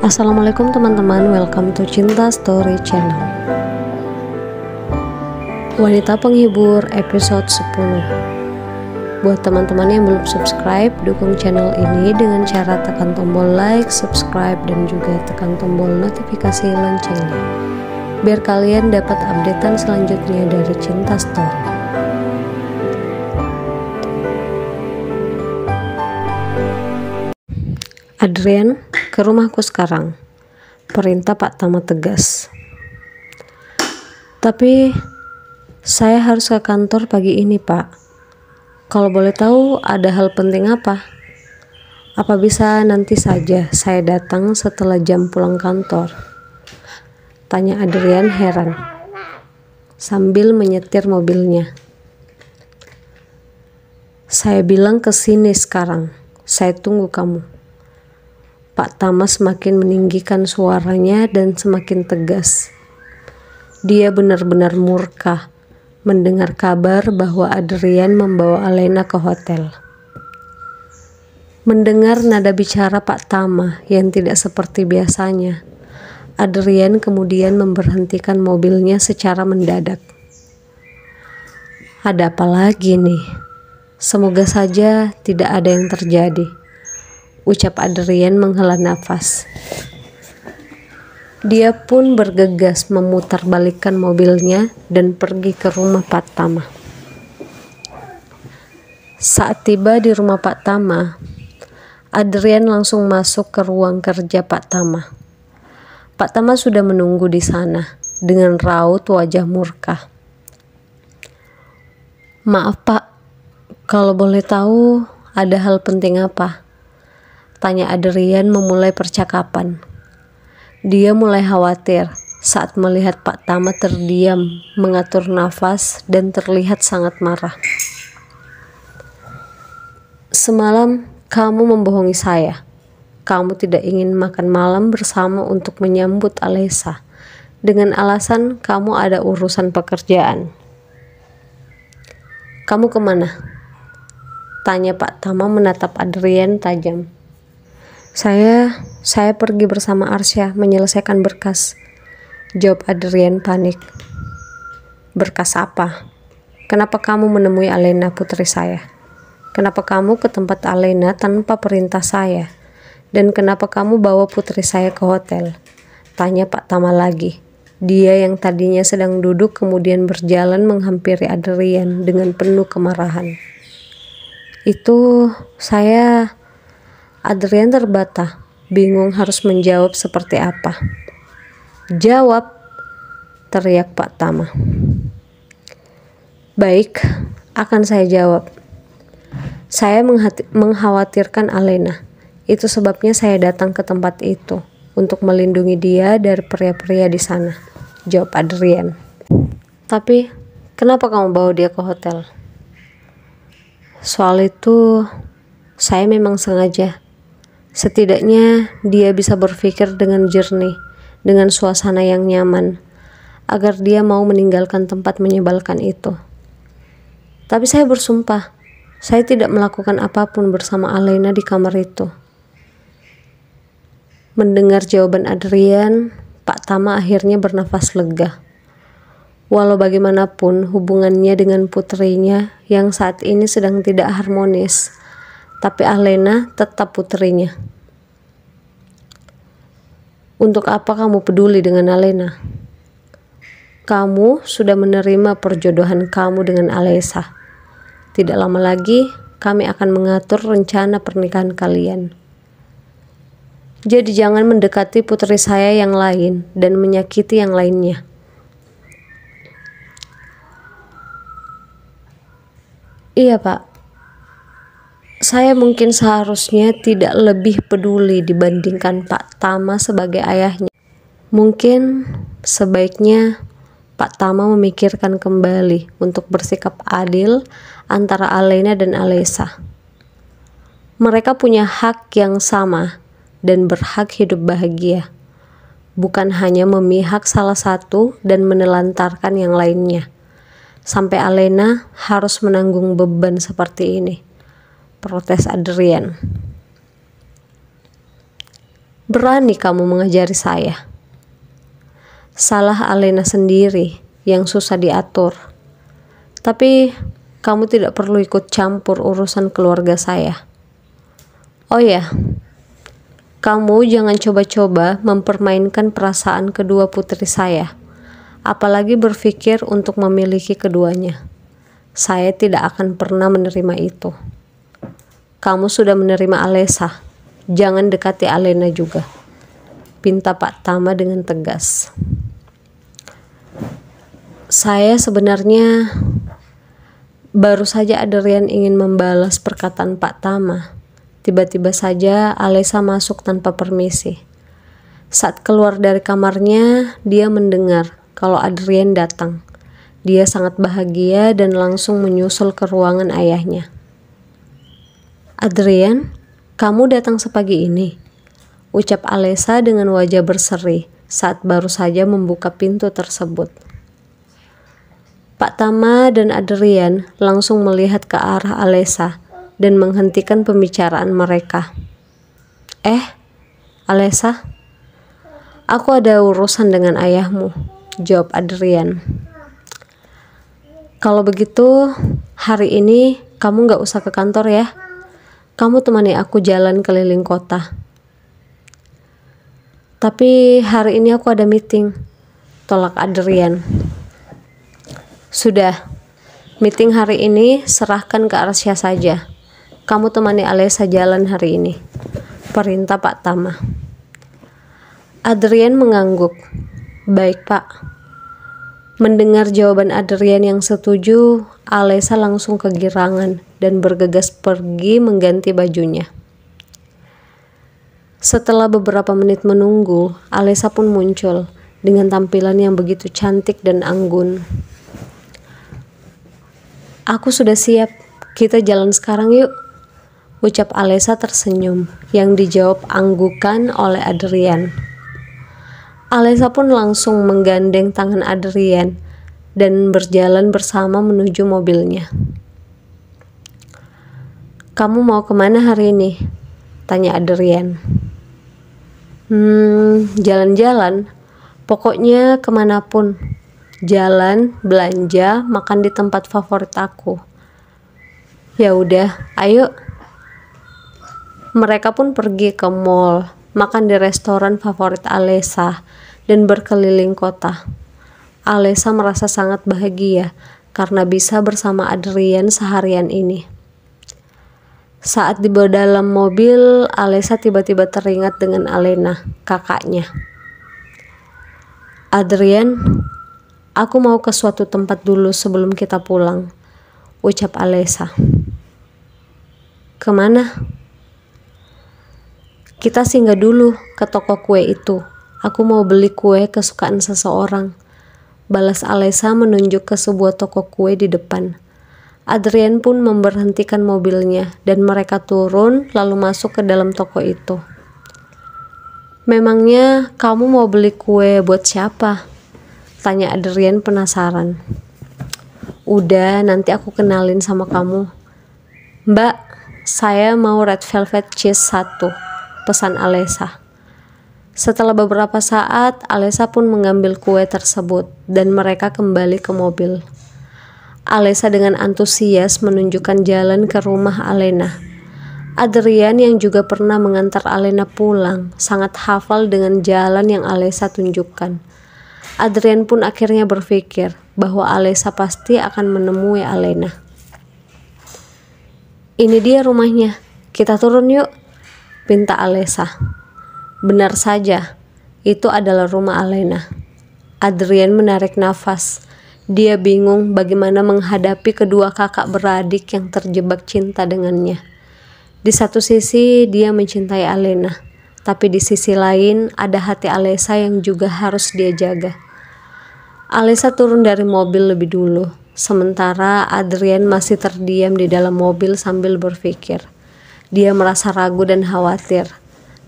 Assalamualaikum teman-teman, welcome to Cinta Story Channel. Wanita Penghibur episode 10. Buat teman-teman yang belum subscribe, dukung channel ini dengan cara tekan tombol like, subscribe, dan juga tekan tombol notifikasi loncengnya, biar kalian dapat updatean selanjutnya dari Cinta Story. Adrian, ke rumahku sekarang. Perintah Pak Tama tegas. Tapi saya harus ke kantor pagi ini, Pak. Kalau boleh tahu ada hal penting apa? Apa bisa nanti saja saya datang setelah jam pulang kantor? Tanya Adrian heran sambil menyetir mobilnya. Saya bilang ke sini sekarang. Saya tunggu kamu. Pak Tama semakin meninggikan suaranya dan semakin tegas. Dia benar-benar murka mendengar kabar bahwa Adrian membawa Alena ke hotel. Mendengar nada bicara Pak Tama yang tidak seperti biasanya, Adrian kemudian memberhentikan mobilnya secara mendadak. Ada apa lagi nih? Semoga saja tidak ada yang terjadi, ucap Adrian menghela nafas. Dia pun bergegas memutarbalikkan mobilnya dan pergi ke rumah Pak Tama. Saat tiba di rumah Pak Tama, Adrian langsung masuk ke ruang kerja Pak Tama. Pak Tama sudah menunggu di sana dengan raut wajah murka. Maaf Pak, kalau boleh tahu ada hal penting apa? Tanya Adrian memulai percakapan. Dia mulai khawatir saat melihat Pak Tama terdiam, mengatur nafas, dan terlihat sangat marah. Semalam kamu membohongi saya. Kamu tidak ingin makan malam bersama untuk menyambut Alesa, dengan alasan kamu ada urusan pekerjaan. Kamu kemana? Tanya Pak Tama menatap Adrian tajam. Saya pergi bersama Arsya menyelesaikan berkas, jawab Adrian panik. Berkas apa? Kenapa kamu menemui Alena putri saya? Kenapa kamu ke tempat Alena tanpa perintah saya? Dan kenapa kamu bawa putri saya ke hotel? Tanya Pak Tama lagi. Dia yang tadinya sedang duduk kemudian berjalan menghampiri Adrian dengan penuh kemarahan. Adrian terbata, bingung harus menjawab seperti apa. Jawab, teriak Pak Tama. Baik, akan saya jawab. Saya mengkhawatirkan Alena. Itu sebabnya saya datang ke tempat itu, untuk melindungi dia dari pria-pria di sana, jawab Adrian. Tapi, kenapa kamu bawa dia ke hotel? Soal itu, saya memang sengaja. Setidaknya dia bisa berpikir dengan jernih, dengan suasana yang nyaman, agar dia mau meninggalkan tempat menyebalkan itu. Tapi saya bersumpah, saya tidak melakukan apapun bersama Alena di kamar itu. Mendengar jawaban Adrian, Pak Tama akhirnya bernafas lega. Walau bagaimanapun hubungannya dengan putrinya yang saat ini sedang tidak harmonis, tapi Alena tetap putrinya. Untuk apa kamu peduli dengan Alena? Kamu sudah menerima perjodohan kamu dengan Alesa. Tidak lama lagi kami akan mengatur rencana pernikahan kalian. Jadi jangan mendekati putri saya yang lain dan menyakiti yang lainnya. Iya Pak, saya mungkin seharusnya tidak lebih peduli dibandingkan Pak Tama sebagai ayahnya. Mungkin sebaiknya Pak Tama memikirkan kembali untuk bersikap adil antara Alena dan Alesa. Mereka punya hak yang sama dan berhak hidup bahagia, bukan hanya memihak salah satu dan menelantarkan yang lainnya, sampai Alena harus menanggung beban seperti ini, protes Adrian. Berani kamu mengajari saya. Salah Alena sendiri yang susah diatur. Tapi kamu tidak perlu ikut campur urusan keluarga saya. Oh ya, kamu jangan coba-coba mempermainkan perasaan kedua putri saya, apalagi berpikir untuk memiliki keduanya. Saya tidak akan pernah menerima itu. Kamu sudah menerima Alesa, jangan dekati Alena juga, pinta Pak Tama dengan tegas. Saya sebenarnya baru saja Adrian ingin membalas perkataan Pak Tama. Tiba-tiba saja Alesa masuk tanpa permisi. Saat keluar dari kamarnya, dia mendengar kalau Adrian datang. Dia sangat bahagia dan langsung menyusul ke ruangan ayahnya. Adrian, kamu datang sepagi ini, ucap Alesa dengan wajah berseri saat baru saja membuka pintu tersebut. Pak Tama dan Adrian langsung melihat ke arah Alesa dan menghentikan pembicaraan mereka. Alesa, aku ada urusan dengan ayahmu, jawab Adrian. Kalau begitu, hari ini kamu gak usah ke kantor ya. Kamu temani aku jalan keliling kota. Tapi hari ini aku ada meeting, tolak Adrian. Sudah, meeting hari ini serahkan ke Arsya saja. Kamu temani Alesa jalan hari ini, perintah Pak Tama. Adrian mengangguk. Baik Pak. Mendengar jawaban Adrian yang setuju, Alesa langsung kegirangan dan bergegas pergi mengganti bajunya. Setelah beberapa menit menunggu, Alesa pun muncul dengan tampilan yang begitu cantik dan anggun. Aku sudah siap, kita jalan sekarang yuk, ucap Alesa tersenyum, yang dijawab anggukan oleh Adrian. Alesa pun langsung menggandeng tangan Adrian dan berjalan bersama menuju mobilnya. Kamu mau kemana hari ini? Tanya Adrian. Jalan-jalan, pokoknya kemanapun. Jalan, belanja, makan di tempat favorit aku. Ya udah, ayo. Mereka pun pergi ke mall, makan di restoran favorit Alesa, dan berkeliling kota. Alesa merasa sangat bahagia karena bisa bersama Adrian seharian ini. Saat di dalam mobil, Alesa tiba-tiba teringat dengan Alena, kakaknya. Adrian, aku mau ke suatu tempat dulu sebelum kita pulang, ucap Alesa. Kemana? Kita singgah dulu ke toko kue itu. Aku mau beli kue kesukaan seseorang, balas Alesa menunjuk ke sebuah toko kue di depan. Adrian pun memberhentikan mobilnya dan mereka turun lalu masuk ke dalam toko itu. Memangnya kamu mau beli kue buat siapa? Tanya Adrian penasaran. Udah, nanti aku kenalin sama kamu. Mbak, saya mau red velvet cheese 1, pesan Alesa. Setelah beberapa saat, Alesa pun mengambil kue tersebut dan mereka kembali ke mobil. Alesa dengan antusias menunjukkan jalan ke rumah Alena. Adrian yang juga pernah mengantar Alena pulang sangat hafal dengan jalan yang Alesa tunjukkan. Adrian pun akhirnya berpikir bahwa Alesa pasti akan menemui Alena. Ini dia rumahnya, kita turun yuk, pinta Alesa. Benar saja, itu adalah rumah Alena. Adrian menarik nafas. Dia bingung bagaimana menghadapi kedua kakak beradik yang terjebak cinta dengannya. Di satu sisi dia mencintai Alena, tapi di sisi lain ada hati Alesa yang juga harus dia jaga. Alesa turun dari mobil lebih dulu, sementara Adrian masih terdiam di dalam mobil sambil berpikir. Dia merasa ragu dan khawatir.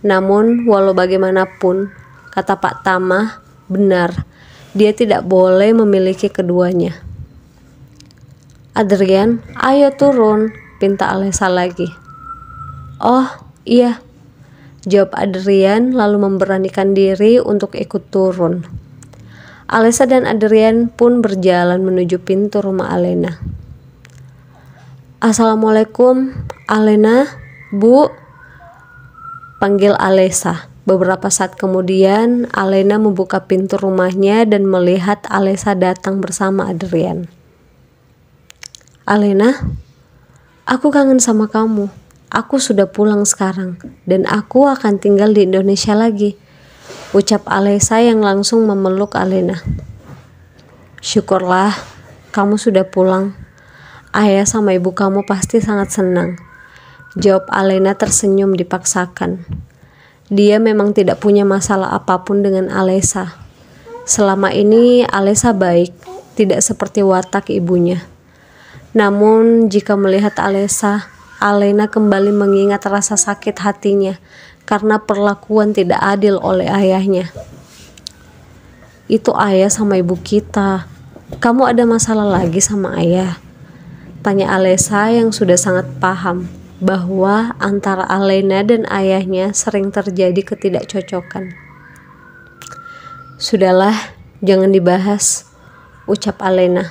Namun walau bagaimanapun, kata Pak Tama, benar. Dia tidak boleh memiliki keduanya. Adrian, ayo turun, pinta Alesa lagi. Oh, iya. jawab Adrian lalu memberanikan diri untuk ikut turun. Alessa dan Adrian pun berjalan menuju pintu rumah Alena. Assalamualaikum, Alena, Bu, panggil Alessa. Beberapa saat kemudian, Alena membuka pintu rumahnya dan melihat Alessa datang bersama Adrian. Alena, aku kangen sama kamu. Aku sudah pulang sekarang, dan aku akan tinggal di Indonesia lagi, ucap Alessa yang langsung memeluk Alena. Syukurlah, kamu sudah pulang. Ayah sama ibu kamu pasti sangat senang, jawab Alena tersenyum dipaksakan. Dia memang tidak punya masalah apapun dengan Alessa. Selama ini Alessa baik, tidak seperti watak ibunya. Namun jika melihat Alessa, Alena kembali mengingat rasa sakit hatinya karena perlakuan tidak adil oleh ayahnya. Itu ayah sama ibu kita. Kamu ada masalah lagi sama ayah? Tanya Alessa yang sudah sangat paham bahwa antara Alena dan ayahnya sering terjadi ketidakcocokan. Sudahlah, jangan dibahas, ucap Alena.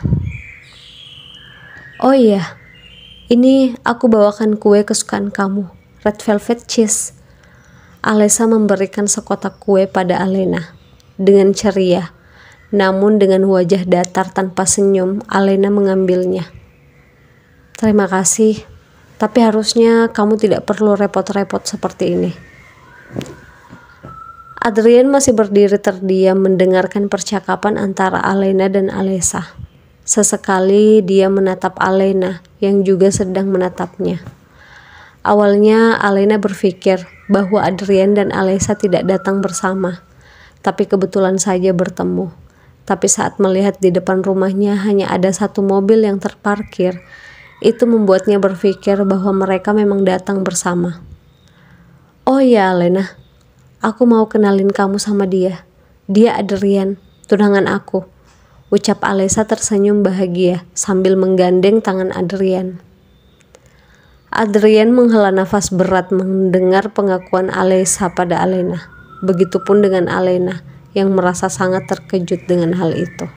Oh iya, ini aku bawakan kue kesukaan kamu, red velvet cheese. Alessa memberikan sekotak kue pada Alena. Dengan ceria, namun dengan wajah datar tanpa senyum, Alena mengambilnya. Terima kasih, tapi harusnya kamu tidak perlu repot-repot seperti ini. Adrian masih berdiri terdiam mendengarkan percakapan antara Alena dan Alessa. Sesekali dia menatap Alena yang juga sedang menatapnya. Awalnya Alena berpikir bahwa Adrian dan Alessa tidak datang bersama, tapi kebetulan saja bertemu. Tapi saat melihat di depan rumahnya hanya ada satu mobil yang terparkir, itu membuatnya berpikir bahwa mereka memang datang bersama. Oh ya Alena, aku mau kenalin kamu sama dia. Dia Adrian, tunangan aku, ucap Alessa tersenyum bahagia sambil menggandeng tangan Adrian. Adrian menghela nafas berat mendengar pengakuan Alessa pada Alena. Begitupun dengan Alena yang merasa sangat terkejut dengan hal itu.